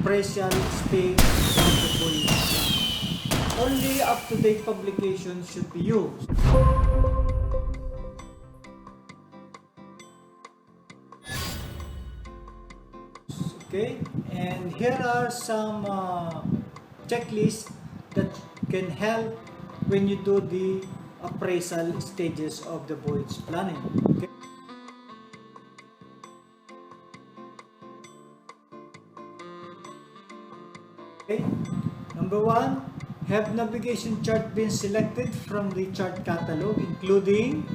appraisal stage of the voyage. Only up-to-date publications should be used. Okay, and here are some checklists that can help when you do the appraisal stages of the voyage planning. Okay. Okay. Number 1, have navigation chart been selected from the chart catalog, including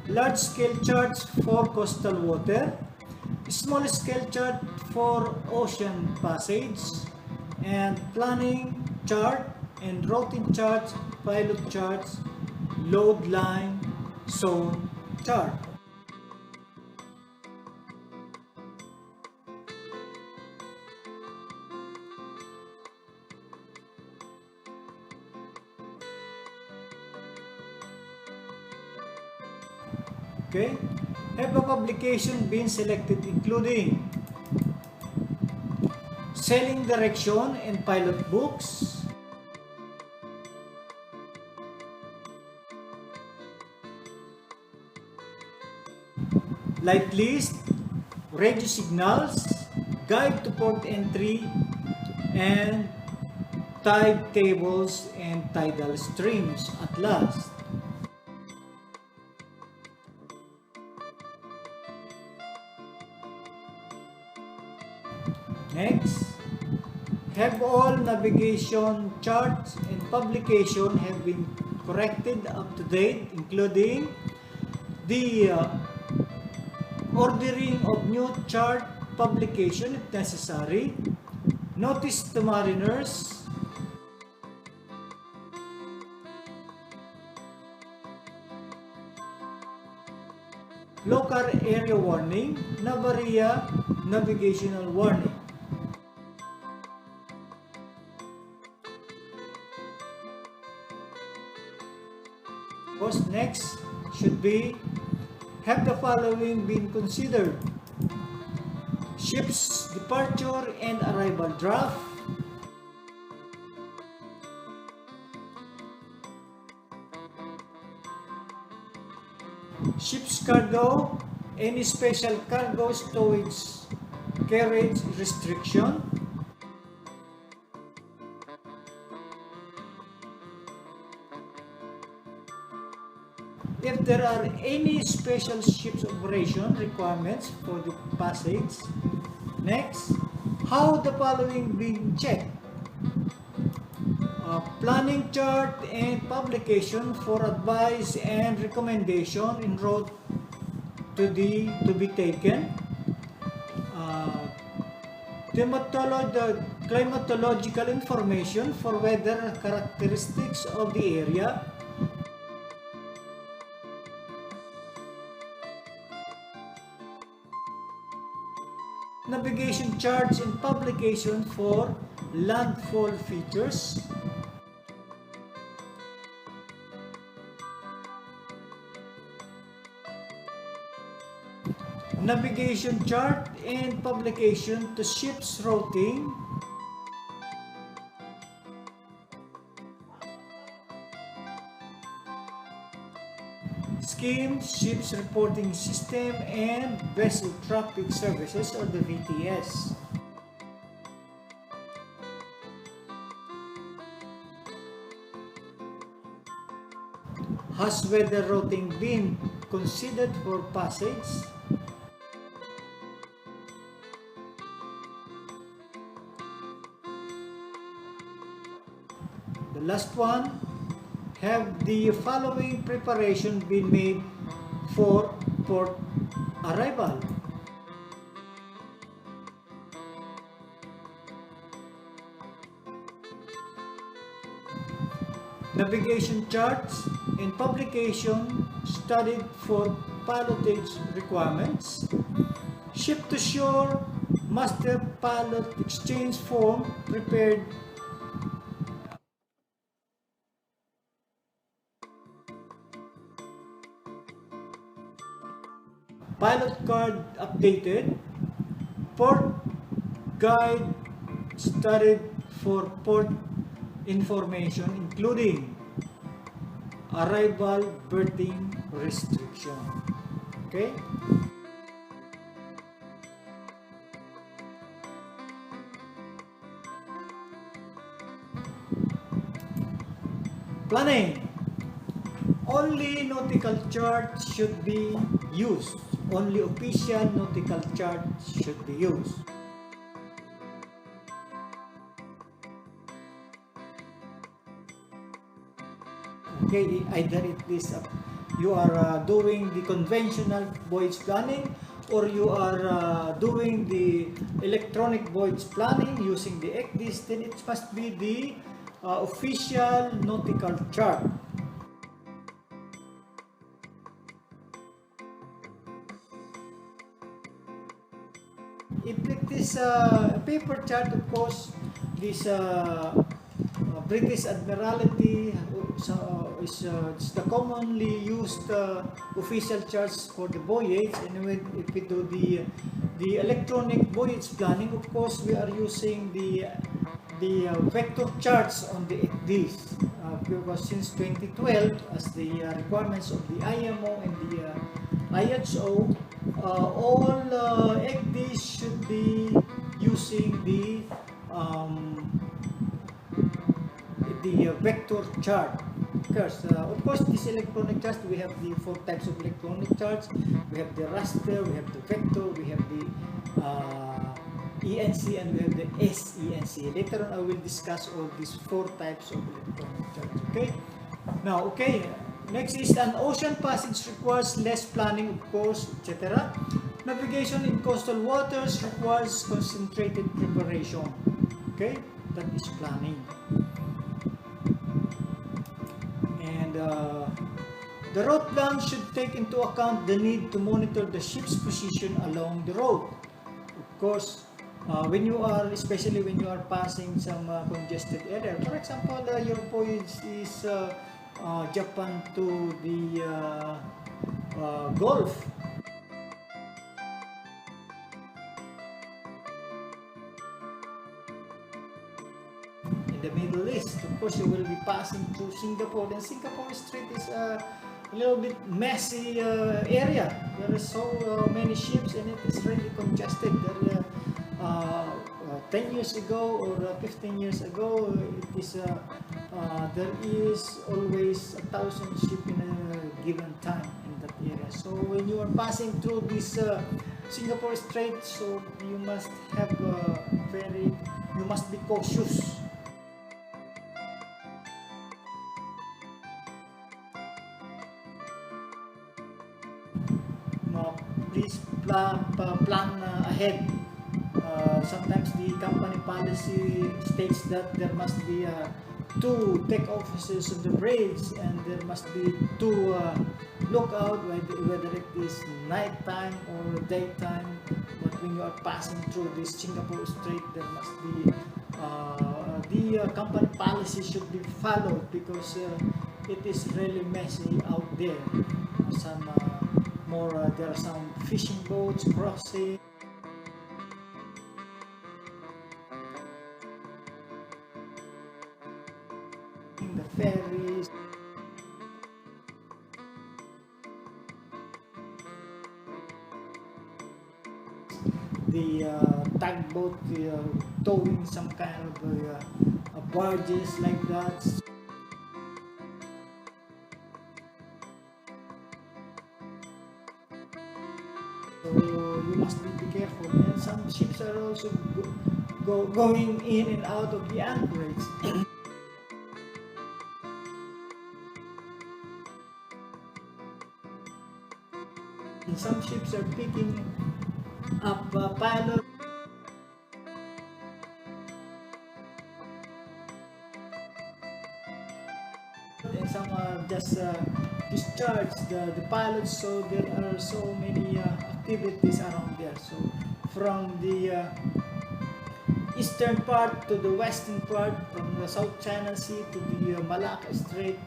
large-scale charts for coastal water, small-scale chart for ocean passage, and planning chart and routing charts, pilot charts, load line, zone chart. Okay, have a publication been selected including sailing direction and pilot books, light list, radio signals, guide to port entry, and tide tables and tidal streams at last. Next, have all navigation charts and publication have been corrected up to date, including the ordering of new chart publication if necessary, notice to mariners, local area warning, Navaria navigational warning. Next should be, have the following been considered: ship's departure and arrival draft, ship's cargo, any special cargo stowage carriage restriction, if there are any special ship's operation requirements for the passage. Next, how the following being checked: planning chart and publication for advice and recommendation en route to be taken, climatological information for weather characteristics of the area, navigation charts and publication for landfall features, navigation chart and publication to ship's routing, scheme, ship's reporting system, and vessel traffic services, or the VTS. Has weather routing been considered for passage? The last one, have the following preparation been made for port arrival? Navigation charts and publication studied for pilotage requirements, ship to shore master pilot exchange form prepared, pilot card updated, port guide studied for port information, including arrival berthing restriction. Okay? Planning. Only nautical charts should be used. Only official nautical charts should be used. Okay, either it is you are doing the conventional voyage planning, or you are doing the electronic voyage planning using the ECDIS, then it must be the official nautical chart. If it is a paper chart, of course, this British Admiralty is the commonly used official charts for the voyage. And if we do the electronic voyage planning, of course, we are using the vector charts on the ECDIS, because since 2012, as the requirements of the IMO and the IHO, all ECDIS should be using the vector chart. Of course, this electronic charts, we have the 4 types of electronic charts. We have the raster, we have the vector, we have the ENC, and we have the SENC. Later on, I will discuss all these 4 types of electronic charts. Okay. Now, okay. Next is an ocean passage requires less planning, of course, etc. Navigation in coastal waters requires concentrated preparation. Okay, that is planning. And the route plan should take into account the need to monitor the ship's position along the road. Of course, when you are, especially when you are passing some congested area, for example, your voyage is Japan to the Gulf. In the Middle East, of course, you will be passing through Singapore. And Singapore Strait is a little bit messy area. There are so many ships, and it is really congested. 10 years ago or 15 years ago, it is there is always 1,000 ships in a given time in that area. So when you are passing through this Singapore Strait, so you must have you must be cautious. Please plan ahead. Sometimes the company policy states that there must be 2 deck officers on the bridge, and there must be 2 lookout, whether it is nighttime or daytime. But when you are passing through this Singapore Strait, there must be the company policy should be followed, because it is really messy out there. There are some fishing boats crossing. The ferries. The tugboat towing some kind of barges like that. So you must be careful. And some ships are also going in and out of the anchorage. And some ships are picking up pilots. And some are just discharged the pilots. So there are so many activities around there. So from the eastern part to the western part, from the South China Sea to the Malacca Strait.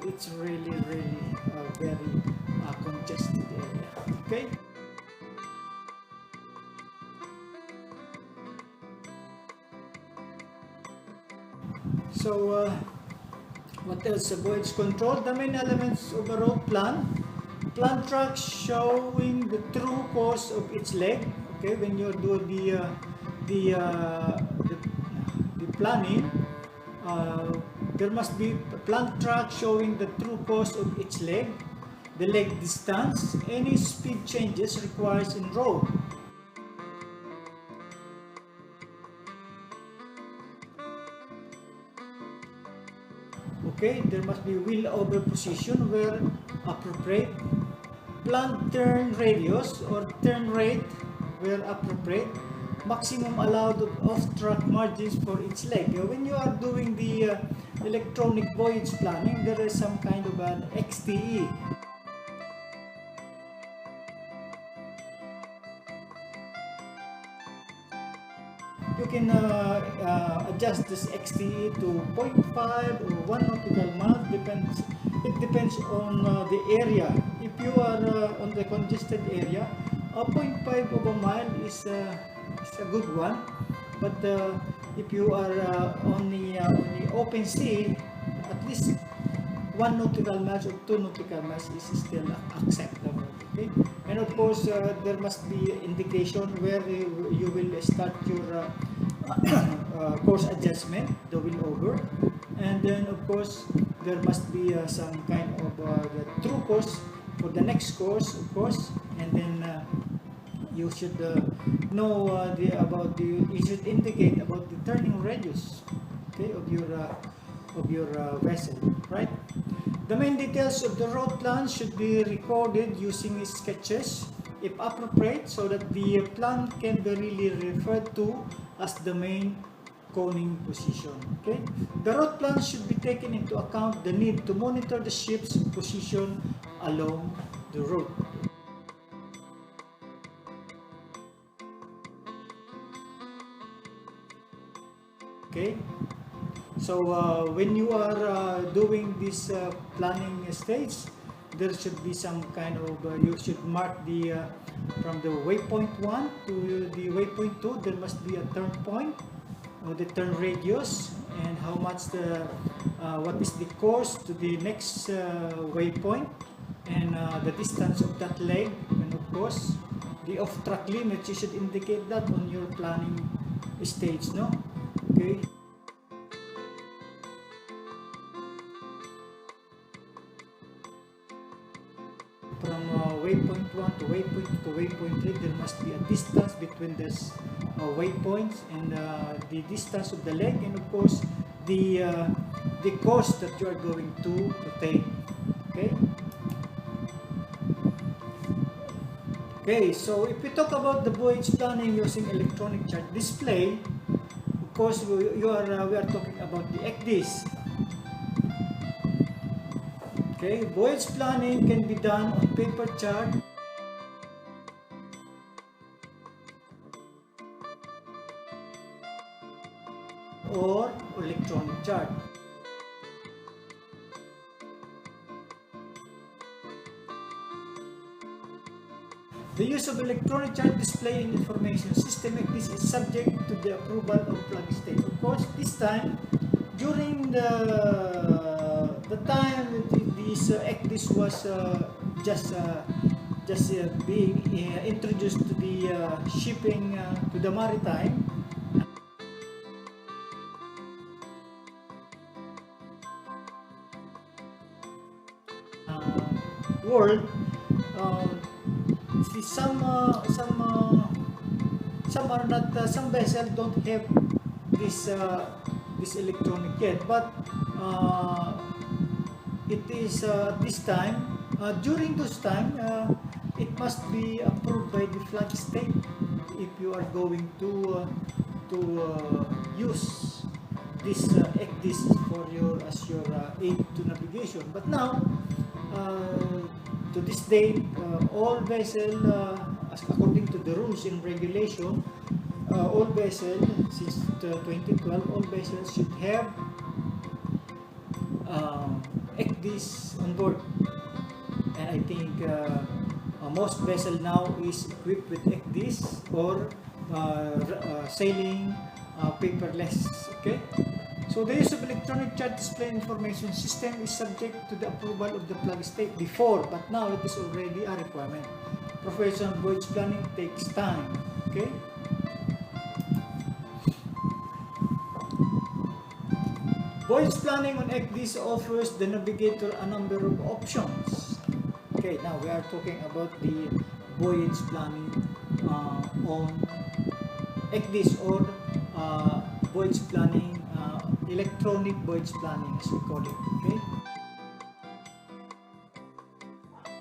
It's really very a congested area. Okay. So what else? Voyage control. The main elements of a road plan. Plan track showing the true course of each leg. Okay, when you do the, the planning, there must be a plan track showing the true course of each leg, the leg distance, any speed changes requires in road. Okay, there must be wheel over position where appropriate, planned turn radius or turn rate where appropriate, maximum allowed off-track margins for each leg. When you are doing the electronic voyage planning, there is some kind of an XTE. You can adjust this XTE to 0.5 or 1 nautical mile. It depends on the area. If you are on the congested area, 0.5 of a mile is a good one. But if you are on the open sea, at least 1 nautical miles or 2 nautical miles is still acceptable. Okay? And of course, there must be indication where you will start your course adjustment, the wheel over, and then of course there must be some kind of the true course for the next course, of course, and then you should know you should indicate about the turning radius, okay, of your vessel, right? The main details of the road plan should be recorded using sketches if appropriate, so that the plan can be really referred to as the main coning position. Okay, the road plan should be taken into account the need to monitor the ship's position along the route. Okay, so when you are doing this planning stage, there should be some kind of you should mark the from the waypoint 1 to the waypoint 2. There must be a turn point, or the turn radius, and how much what is the course to the next waypoint, and the distance of that leg, and of course the off-track limits. You should indicate that on your planning stage, no? Okay. From waypoint 1 to waypoint 2 to waypoint 3, there must be a distance between these waypoints, and the distance of the leg, and of course the course that you are going to take. Okay. Okay, so if we talk about the voyage planning using electronic chart display, of course we are talking about the ECDIS. Okay, voyage planning can be done on paper chart or electronic chart. The use of electronic chart display in information system ECDIS is subject to the approval of flag state. Of course, this time during the time this ECDIS was just being introduced to the shipping to the maritime, world. See, some are not, some vessels don't have this this electronic yet, but it is this time, during those time, it must be approved by the flag state if you are going to use this ECDIS for your as your aid to navigation. But now, to this day, all vessels, according to the rules and regulation, all vessels since 2012, all vessels should have ECDIS on board. and I think most vessel now is equipped with ECDIS or sailing paperless. Okay, so the use of electronic chart display information system is subject to the approval of the flag state before, but now it is already a requirement. Professional voyage planning takes time. Okay. Voyage planning on ECDIS offers the navigator a number of options. Okay, now we are talking about the voyage planning on ECDIS or voyage planning, electronic voyage planning as we call it. Okay.